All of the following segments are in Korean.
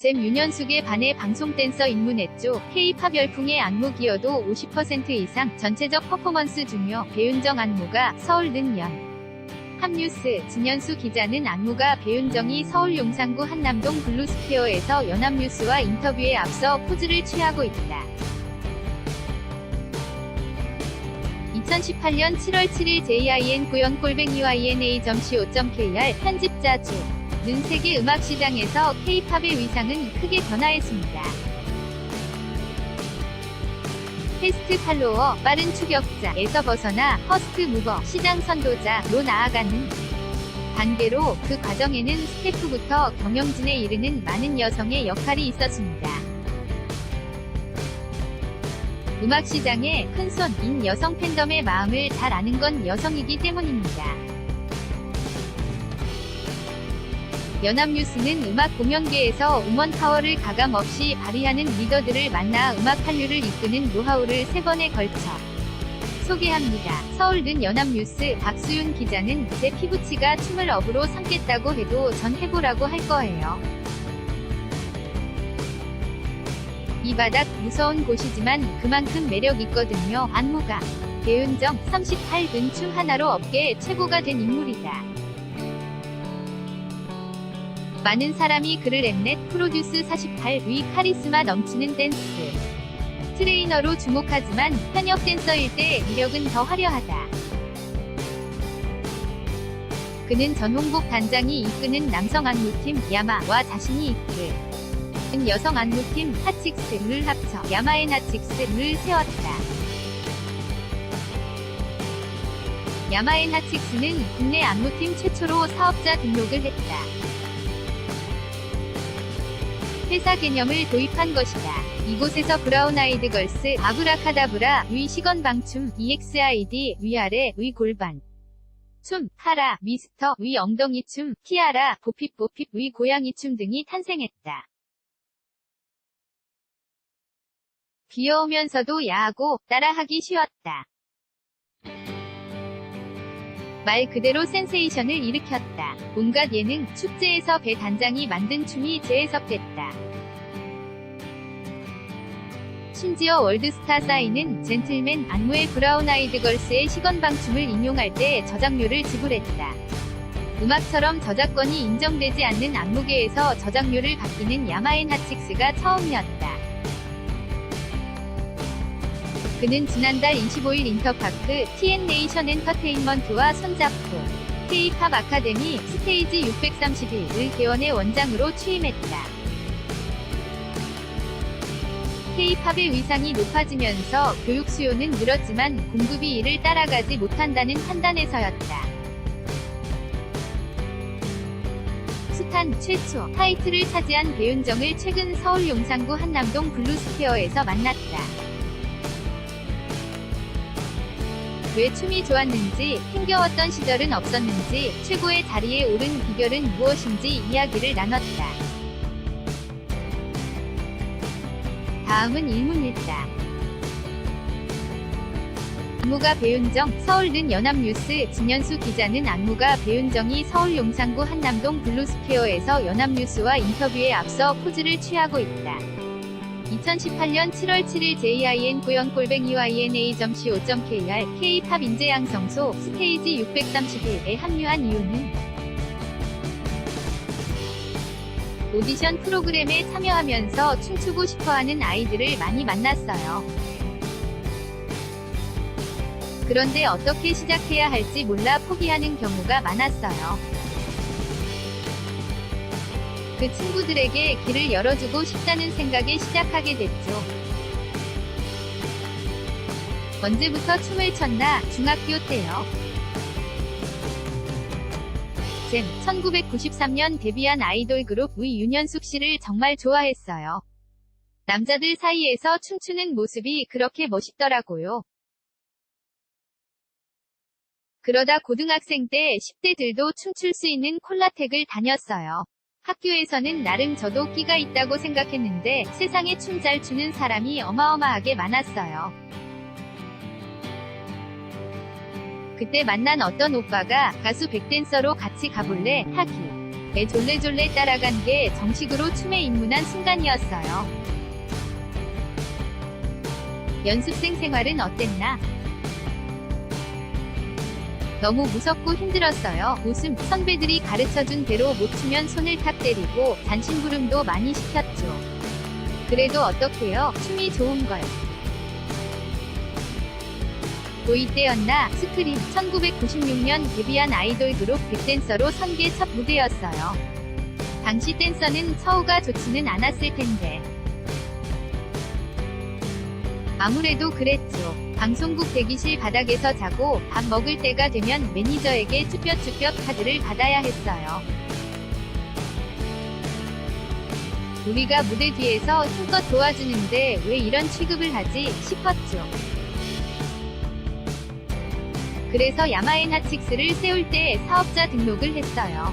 잼 윤현숙의 반해 방송 댄서 입문했죠. K-팝 열풍의 안무 기여도 50% 이상, 전체적 퍼포먼스 중요. 배윤정 안무가 서울 는 연합뉴스 진현수 기자는 안무가 배윤정이 서울 용산구 한남동 블루스퀘어에서 연합뉴스와 인터뷰에 앞서 포즈를 취하고 있다. 2018년 7월 7일 jin9연-yna.co.kr 편집자 는 세계 음악 시장에서 K-팝의 위상은 크게 변화했습니다. 패스트 팔로워, 빠른 추격자에서 벗어나 퍼스트 무버, 시장 선도자로 나아가는 단계로, 그 과정에는 스태프부터 경영진에 이르는 많은 여성의 역할이 있었습니다. 음악 시장의 큰손인 여성 팬덤의 마음을 잘 아는 건 여성이기 때문입니다. 연합뉴스는 음악 공연계에서 우먼 파워를 가감없이 발휘하는 리더들을 만나 음악 한류를 이끄는 노하우를 3번에 걸쳐 소개합니다. 서울 는 연합뉴스 박수윤 기자는 제 피부치가 춤을 업으로 삼겠다고 해도 전 해보라고 할 거예요. 이 바닥 무서운 곳이지만 그만큼 매력 있거든요. 안무가 배윤정 38분 춤 하나로 업계 최고가 된 인물이다. 많은 사람이 그를 엠넷 프로듀스 48위 카리스마 넘치는 댄스 트레이너로 주목하지만 현역 댄서일 때 위력은 더 화려하다. 그는 전홍복 단장이 이끄는 남성 안무팀 야마와 자신이 이끄는 여성 안무팀 하칙스를 합쳐 야마앤하칙스를 세웠다. 야마앤하칙스는 국내 안무팀 최초로 사업자 등록을 했다. 회사 개념을 도입한 것이다. 이곳에서 브라운 아이드 걸스, 아브라카다브라, 위 시건 방춤, EXID, 위아래, 위 골반 춤, 카라, 미스터, 위 엉덩이 춤, 키아라, 보핍보핍, 위 고양이 춤 등이 탄생했다. 귀여우면서도 야하고 따라하기 쉬웠다. 말 그대로 센세이션을 일으켰다. 온갖 예능, 축제에서 배 단장이 만든 춤이 재해석됐다. 심지어 월드스타 싸이는 젠틀맨 안무의 브라운 아이드 걸스의 시건방춤을 인용할 때 저작료를 지불했다. 음악처럼 저작권이 인정되지 않는 안무계에서 저작료를 받기는 야마앤하칙스가 처음이었다. 그는 지난달 25일 인터파크 TN네이션 엔터테인먼트와 손잡고 K-팝 아카데미 스테이지 631을 개원의 원장으로 취임했다. K-팝의 위상이 높아지면서 교육 수요는 늘었지만 공급이 이를 따라가지 못한다는 판단에서였다. 숱한 최초 타이틀을 차지한 배윤정을 최근 서울 용산구 한남동 블루스퀘어에서 만났다. 왜 춤이 좋았는지, 힘겨웠던 시절은 없었는지, 최고의 자리에 오른 비결은 무엇인지 이야기를 나눴다. 다음은 일문일다. 안무가 배윤정, 서울 는 연합뉴스 진현수 기자는 안무가 배윤정이 서울 용산구 한남동 블루스퀘어에서 연합뉴스와 인터뷰에 앞서 포즈를 취하고 있다. 2018년 7월 7일 jin9연-yna.co.kr K-팝 인재 양성소 스테이지 631에 합류한 이유는 오디션 프로그램에 참여하면서 춤추고 싶어하는 아이들을 많이 만났어요. 그런데 어떻게 시작해야 할지 몰라 포기하는 경우가 많았어요. 그 친구들에게 길을 열어주고 싶다는 생각에 시작하게 됐죠. 언제부터 춤을 췄나? 중학교 때요. 잼, 1993년 데뷔한 아이돌 그룹 위 윤현숙 씨를 정말 좋아했어요. 남자들 사이에서 춤추는 모습이 그렇게 멋있더라고요. 그러다 고등학생 때 10대들도 춤출 수 있는 콜라텍을 다녔어요. 학교에서는 나름 저도 끼가 있다고 생각했는데 세상에 춤 잘 추는 사람이 어마어마하게 많았어요. 그때 만난 어떤 오빠가 가수 백댄서로 같이 가볼래? 하기 에 졸래졸래 따라간 게 정식으로 춤에 입문한 순간이었어요. 연습생 생활은 어땠나? 너무 무섭고 힘들었어요. 웃음. 선배들이 가르쳐준 대로 못 추면 손을 탁 때리고 잔심부름도 많이 시켰죠. 그래도 어떡해요? 춤이 좋은걸. 고2 때였나? 스크린. 1996년 데뷔한 아이돌 그룹 백댄서로 선계 첫 무대였어요. 당시 댄서는 처우가 좋지는 않았을 텐데. 아무래도 그랬죠. 방송국 대기실 바닥에서 자고 밥 먹을 때가 되면 매니저에게 쭈뼛쭈뼛 카드를 받아야 했어요. 우리가 무대 뒤에서 힘껏 도와주는데 왜 이런 취급을 하지 싶었죠. 그래서 야마에나칙스를 세울 때 사업자 등록을 했어요.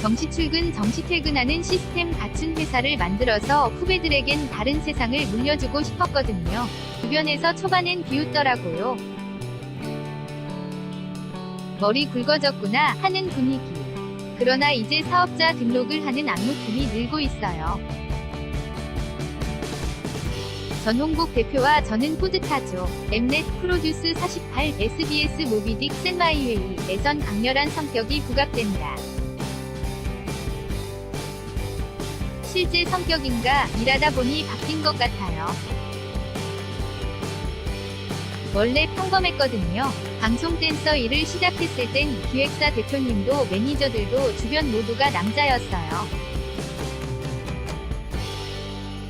정시 출근 정시 퇴근하는 시스템 갖춘 회사를 만들어서 후배들에겐 다른 세상을 물려주고 싶었거든요. 주변에서 초반엔 비웃더라고요. 머리 굵어졌구나 하는 분위기. 그러나 이제 사업자 등록을 하는 안무팀이 늘고 있어요. 전홍국 대표와 저는 뿌듯하죠. 엠넷 프로듀스 48 SBS 모비딕 샌마이웨이에선 강렬한 성격이 부각된다. 실제 성격인가 일하다 보니 바뀐 것 같아요. 원래 평범했거든요. 방송 댄서 일을 시작했을 땐 기획사 대표님도 매니저들도 주변 모두가 남자였어요.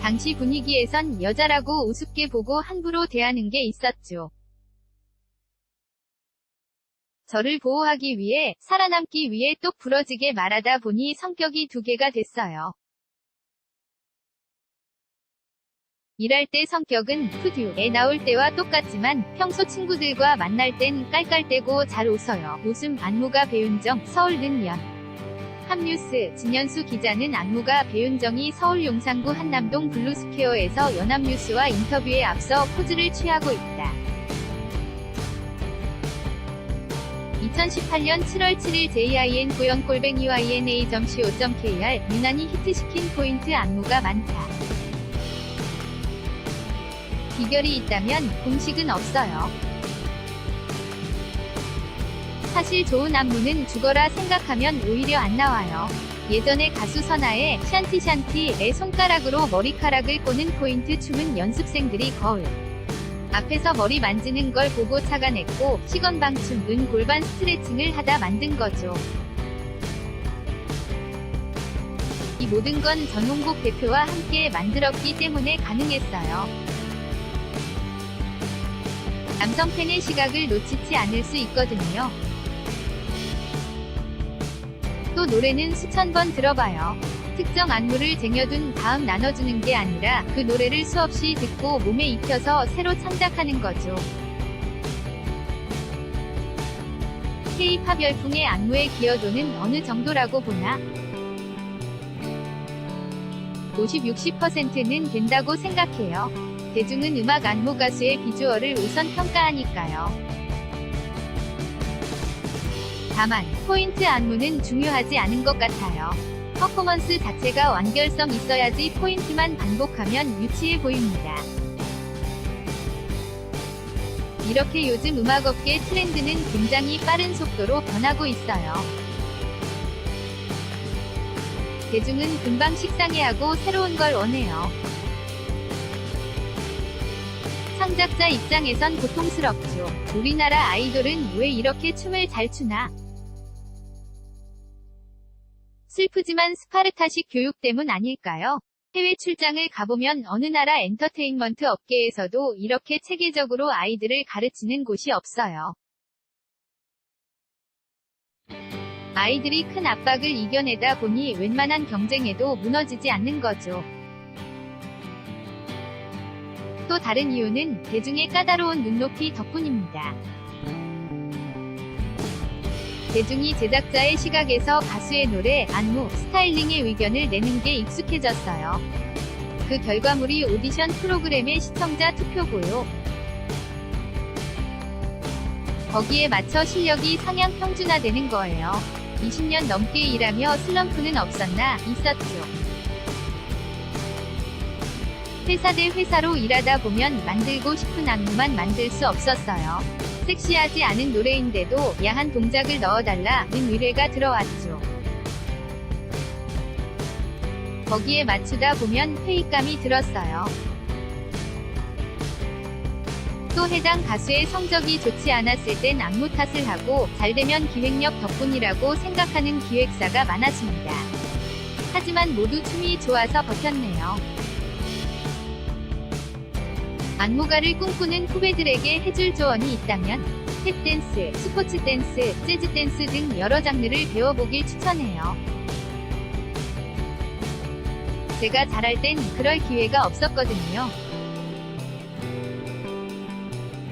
당시 분위기에선 여자라고 우습게 보고 함부로 대하는 게 있었죠. 저를 보호하기 위해, 살아남기 위해 똑 부러지게 말하다 보니 성격이 두 개가 됐어요. 일할 때 성격은 푸듀에 나올 때와 똑같지만 평소 친구들과 만날 땐 깔깔대고 잘 웃어요. 웃음. 안무가 배윤정, 서울 는연. 합뉴스. 진현수 기자는 안무가 배윤정이 서울 용산구 한남동 블루스퀘어에서 연합뉴스와 인터뷰에 앞서 포즈를 취하고 있다. 2018년 7월 7일 jin9연골뱅이yna.co.kr 유난히 히트시킨 포인트. 안무가 많다. 비결이 있다면 공식은 없어요. 사실 좋은 안무는 죽어라 생각하면 오히려 안 나와요. 예전에 가수 선아의 샨티샨티의 손가락으로 머리카락을 꼬는 포인트 춤은 연습생들이 거울 앞에서 머리 만지는 걸 보고 착안했고, 시건방춤은 골반 스트레칭을 하다 만든 거죠. 이 모든 건 전홍국 대표와 함께 만들었기 때문에 가능했어요. 남성 팬의 시각을 놓치지 않을 수 있거든요. 또 노래는 수천 번 들어봐요. 특정 안무를 쟁여둔 다음 나눠주는 게 아니라 그 노래를 수없이 듣고 몸에 익혀서 새로 창작하는 거죠. K-팝 열풍의 안무의 기여도는 어느 정도라고 보나? 50-60%는 된다고 생각해요. 대중은 음악 안무 가수의 비주얼을 우선 평가하니까요. 다만 포인트 안무는 중요하지 않은 것 같아요. 퍼포먼스 자체가 완결성 있어야지 포인트만 반복하면 유치해 보입니다. 이렇게 요즘 음악업계 트렌드는 굉장히 빠른 속도로 변하고 있어요. 대중은 금방 식상해하고 새로운 걸 원해요. 창작자 입장에선 고통스럽죠. 우리나라 아이돌은 왜 이렇게 춤을 잘 추나? 슬프지만 스파르타식 교육 때문 아닐까요? 해외 출장을 가보면 어느 나라 엔터테인먼트 업계에서도 이렇게 체계적으로 아이들을 가르치는 곳이 없어요. 아이들이 큰 압박을 이겨내다 보니 웬만한 경쟁에도 무너지지 않는 거죠. 또 다른 이유는 대중의 까다로운 눈높이 덕분입니다. 대중이 제작자의 시각에서 가수의 노래, 안무, 스타일링의 의견을 내는 게 익숙해졌어요. 그 결과물이 오디션 프로그램의 시청자 투표고요. 거기에 맞춰 실력이 상향 평준화되는 거예요. 20년 넘게 일하며 슬럼프는 없었나? 있었죠. 회사 대 회사로 일하다 보면 만들고 싶은 안무만 만들 수 없었어요. 섹시하지 않은 노래인데도 야한 동작을 넣어달라는 의뢰가 들어왔죠. 거기에 맞추다 보면 회의감이 들었어요. 또 해당 가수의 성적이 좋지 않았을 땐 안무 탓을 하고 잘되면 기획력 덕분이라고 생각하는 기획사가 많았습니다. 하지만 모두 춤이 좋아서 버텼네요. 안무가를 꿈꾸는 후배들에게 해줄 조언이 있다면 탭댄스, 스포츠댄스, 재즈댄스 등 여러 장르를 배워보길 추천해요. 제가 잘할 땐 그럴 기회가 없었거든요.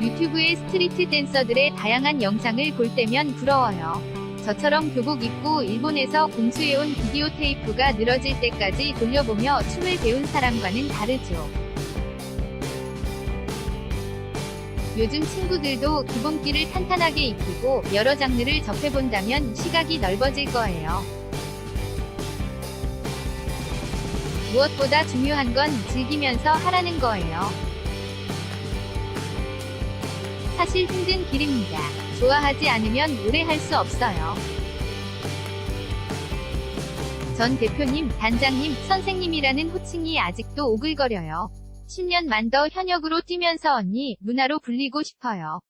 유튜브의 스트리트 댄서들의 다양한 영상을 볼 때면 부러워요. 저처럼 교복 입고 일본에서 공수해온 비디오 테이프가 늘어질 때까지 돌려보며 춤을 배운 사람과는 다르죠. 요즘 친구들도 기본기를 탄탄하게 익히고 여러 장르를 접해본다면 시각이 넓어질 거예요. 무엇보다 중요한 건 즐기면서 하라는 거예요. 사실 힘든 길입니다. 좋아하지 않으면 오래 할 수 없어요. 전 대표님, 단장님, 선생님이라는 호칭이 아직도 오글거려요. 10년만 더 현역으로 뛰면서 언니, 문화로 불리고 싶어요.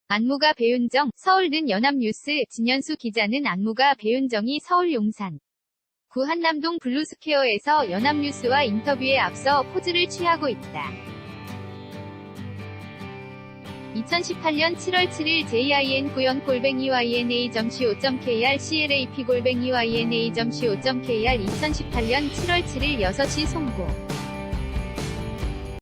안무가 배윤정, 서울는 연합뉴스, 진현수 기자는 안무가 배윤정이 서울 용산 구 한남동 블루스퀘어에서 연합뉴스와 인터뷰에 앞서 포즈를 취하고 있다. 2018년 7월 7일 jin9yon@yna.co.kr clap@yna.co.kr 2018년 7월 7일 6시 송고